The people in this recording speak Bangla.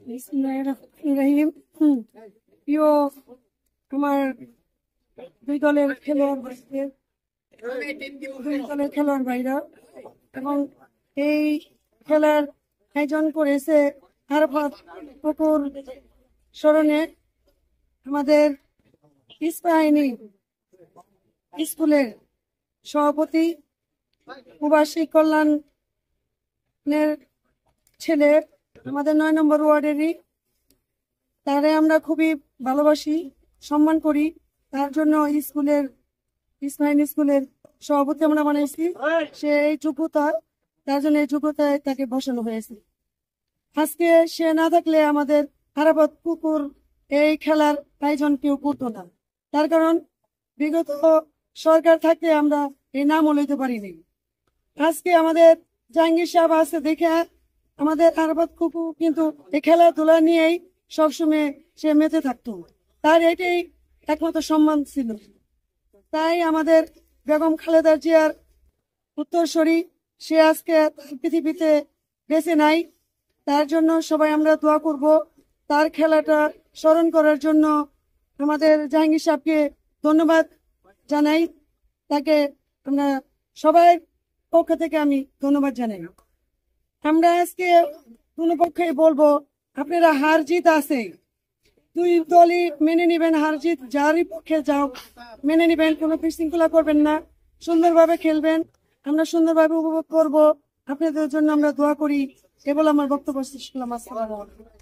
বিসমিল্লাহির রহমানির রহিম। প্রিয় আমার দুই দলের খেলোয়াড় ভাইরা এবং এই খেলার আয়োজন করেছে আরাফাত পুকুর স্মরণে আমাদের ইস্পাহানী স্কুলের সভাপতি প্রবাসী কল্যাণের ছেলে, আমাদের 9 নম্বর ওয়ার্ডেরই। তারে আমরা খুবই ভালোবাসি, সম্মান করি। তার জন্য ইসমাইল স্কুলের সভাপতি আমরা বানাইছি। সে এই যোগ্যতা, তার জন্য এই যোগ্যতায় তাকে বসানো হয়েছে। আজকে সে না থাকলে আমাদের আরাফাত পুকুর এই খেলার আয়োজন কেউ করতো না। তার কারণ বিগত সরকার থাকতে আমরা এই নামও লইতে পারিনি। আজকে আমাদের জাহাঙ্গীর সাহেব আছে দেখে আমাদের আরাফাত পুকুর কিন্তু এই খেলাধুলা নিয়েই সবসময় সে মেতে থাকতো। তার এটাই একমাত্র সম্মান ছিল। তাই আমাদের বেগম খালেদা জিয়ার উত্তরসূরি সে আজকে পৃথিবীতে বেঁচে নাই। তার জন্য সবাই আমরা দোয়া করব। তার খেলাটা স্মরণ করার জন্য আমাদের জাহাঙ্গীর সাহেবকে ধন্যবাদ জানাই। তাকে আমরা সবার পক্ষ থেকে আমি ধন্যবাদ জানাই। আমরা আজকে কোনো পক্ষে বলবো, আপনারা হার জিত আছে, দুই দলই মেনে নিবেন। হার জিত যারই পক্ষে যাও মেনে নিবেন, কোনো বিশৃঙ্খলা করবেন না, সুন্দরভাবে খেলবেন। আমরা সুন্দরভাবে উপভোগ করব। আপনাদের জন্য আমরা দোয়া করি। এ বলে আমার বক্তব্য শেষ করলাম। আসসালামু আলাইকুম।